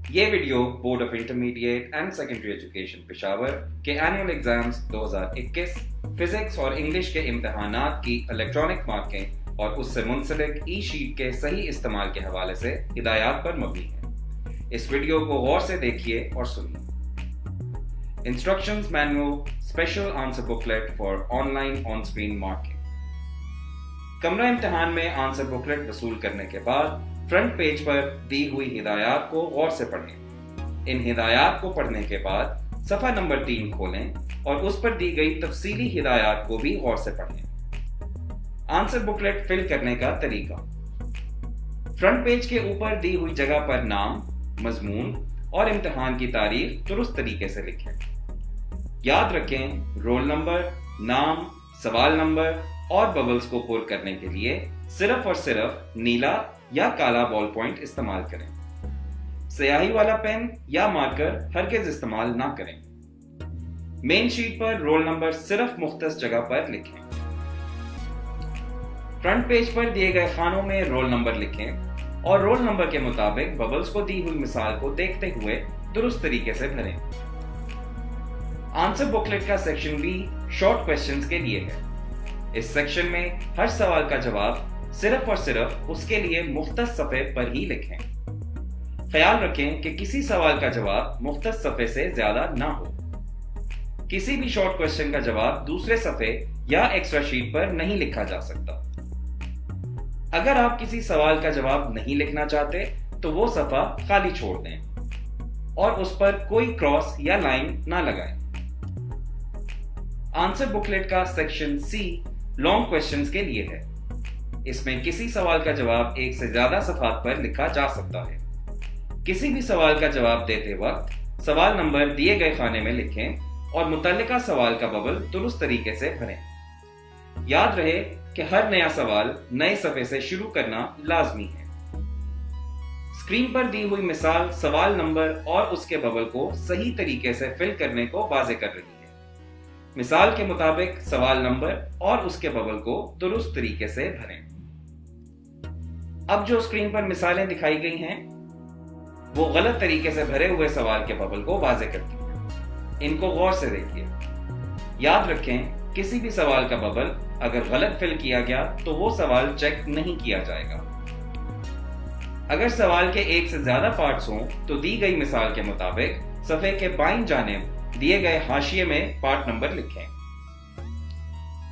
یہ video board of intermediate and secondary education Peshawar کے annual exams 2021 physics اور English کے امتحانات کی الیکٹرانک مارکنگ اور اس سے منسلک ای شیٹ کے صحیح استعمال کے حوالے سے ہدایات پر مبنی ہے۔ اس ویڈیو کو غور سے دیکھیے اور سنیے۔ Instructions manual special answer booklet for on line on screen marking. کمرہ امتحان میں آنسر بکلیٹ وصول کرنے کے بعد فرنٹ پیج پر دی ہوئی ہدایات کو غور سے پڑھیں۔ ان ہدایات کو پڑھنے کے بعد صفحہ نمبر 3 کھولیں اور اس پر دی گئی تفصیلی ہدایات کو بھی غور سے پڑھیں۔ آنسر بکلیٹ فل کرنے کا طریقہ: فرنٹ پیج کے اوپر دی ہوئی جگہ پر نام، مضمون اور امتحان کی تاریخ درست طریقے سے لکھیں۔ یاد رکھیں، رول نمبر، نام، سوال نمبر اور ببلز کو پر کرنے کے لیے صرف اور صرف نیلا یا کالا بال پوائنٹ استعمال کریں۔ سیاہی والا پین یا مارکر ہرگز استعمال نہ کریں۔ مین شیٹ پر رول نمبر صرف مختص جگہ پر لکھیں۔ فرنٹ پیج پر دیے گئے خانوں میں رول نمبر لکھیں اور رول نمبر کے مطابق ببلز کو دی ہوئی مثال کو دیکھتے ہوئے درست طریقے سے بھریں۔ آنسر بکلیٹ کا سیکشن بھی شارٹ کوسچنز کے لیے ہے۔ اس سیکشن میں ہر سوال کا جواب صرف اور صرف اس کے لیے مختص صفحے پر ہی لکھیں۔ خیال رکھیں کہ کسی سوال کا جواب مختص صفحے سے زیادہ نہ ہو۔ کسی بھی شارٹ کوسچن کا جواب دوسرے صفحے یا ایکسٹرا شیٹ پر نہیں لکھا جا سکتا۔ اگر آپ کسی سوال کا جواب نہیں لکھنا چاہتے تو وہ صفحہ خالی چھوڑ دیں اور اس پر کوئی کراس یا لائن نہ لگائیں۔ آنسر بکلیٹ کا سیکشن سی لانگ کوسچنز کے لیے ہے۔ اس میں کسی سوال کا جواب ایک سے زیادہ صفحات پر لکھا جا سکتا ہے۔ کسی بھی سوال کا جواب دیتے وقت سوال نمبر دیے گئے خانے میں لکھیں اور متعلقہ سوال کا ببل درست طریقے سے بھریں۔ یاد رہے کہ ہر نیا سوال نئے صفحے سے شروع کرنا لازمی ہے۔ اسکرین پر دی ہوئی مثال سوال نمبر اور اس کے ببل کو صحیح طریقے سے فل کرنے کو واضح کر رہی ہے۔ مثال کے مطابق سوال نمبر اور اس کے ببل کو درست طریقے سے بھریں۔ اب جو اسکرین پر مثالیں دکھائی گئی ہیں وہ غلط طریقے سے بھرے ہوئے سوال کے ببل کو واضح کرتی ہیں۔ ان کو غور سے دیکھیے۔ یاد رکھیں، کسی بھی سوال کا ببل اگر غلط فل کیا گیا تو وہ سوال چیک نہیں کیا جائے گا۔ اگر سوال کے ایک سے زیادہ پارٹس ہوں تو دی گئی مثال کے مطابق صفحے کے بائیں جانب دیے گئے حاشیے میں پارٹ نمبر لکھیں۔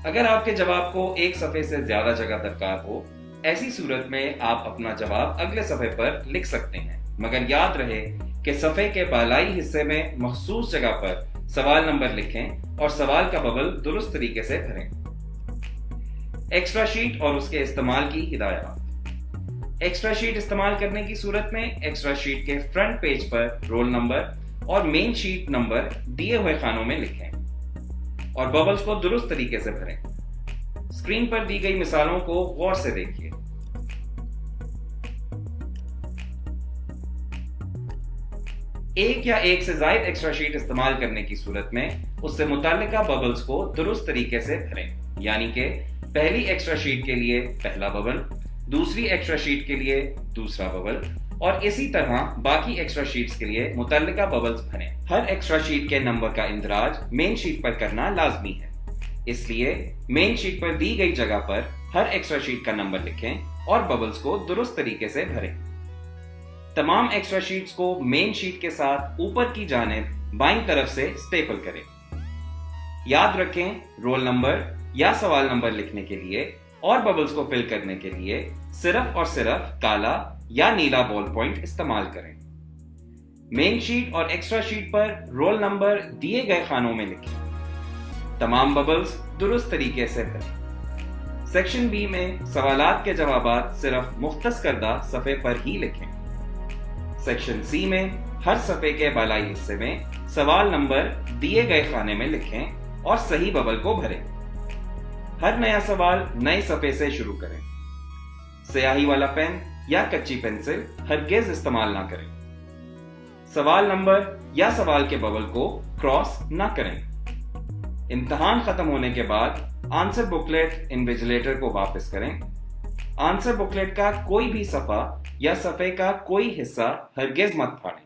اگر آپ کے جواب کو ایک صفحے سے زیادہ جگہ درکار ہو، ایسی صورت میں آپ اپنا جواب اگلے صفحے پر لکھ سکتے ہیں، مگر یاد رہے کہ صفحے کے بالائی حصے میں مخصوص جگہ پر سوال نمبر لکھیں اور سوال کا ببل درست طریقے سے بھریں۔ ایکسٹرا شیٹ اور اس کے استعمال کی ہدایات۔ ایکسٹرا شیٹ استعمال کرنے کی صورت میں ایکسٹرا شیٹ کے فرنٹ پیج پر رول نمبر اور مین شیٹ نمبر دیے ہوئے خانوں میں لکھیں اور ببلز کو درست طریقے سے بھریں۔ اسکرین پر دی گئی مثالوں کو غور سے دیکھیے۔ ایک یا ایک سے زائد ایکسٹرا شیٹ استعمال کرنے کی صورت میں اس سے متعلقہ ببلز کو درست طریقے سے بھریں، یعنی کہ پہلی ایکسٹرا شیٹ کے لیے پہلا ببل، دوسری ایکسٹرا شیٹ کے لیے دوسرا ببل اور اسی طرح باقی ایکسٹرا شیٹس کے لیے متعلقہ ببلز بھریں۔ ہر ایکسٹرا شیٹ کے نمبر کا اندراج مین شیٹ پر کرنا لازمی ہے، اس لیے مین شیٹ پر دی گئی جگہ پر ہر ایکسٹرا شیٹ کا نمبر لکھیں اور ببلز کو درست طریقے سے بھریں۔ تمام ایکسٹرا شیٹس کو مین شیٹ کے ساتھ اوپر کی جانب بائیں طرف سے سٹیپل کریں۔ یاد رکھیں، رول نمبر یا سوال نمبر لکھنے کے لیے اور ببلز کو فل کرنے کے لیے صرف اور صرف کالا یا نیلا بال پوائنٹ استعمال کریں۔ مین شیٹ اور ایکسٹرا شیٹ پر رول نمبر دیے گئے خانوں میں لکھیں۔ تمام ببلز درست طریقے سے بھریں۔ سیکشن بی میں سوالات کے جوابات صرف مختص کردہ صفحے پر ہی لکھیں۔ سیکشن سی میں ہر صفحے کے بالائی حصے میں سوال نمبر دیے گئے خانے میں لکھیں اور صحیح ببل کو بھریں۔ ہر نیا سوال نئے صفحے سے شروع کریں۔ سیاہی والا پین یا کچی پنسل ہرگز استعمال نہ کریں۔ سوال نمبر یا سوال کے ببل کو کراس نہ کریں۔ امتحان ختم ہونے کے بعد آنسر بکلیٹ انویجیلیٹر کو واپس کریں۔ آنسر بکلیٹ کا کوئی بھی صفحہ یا صفحے کا کوئی حصہ ہرگز مت پھاڑیں۔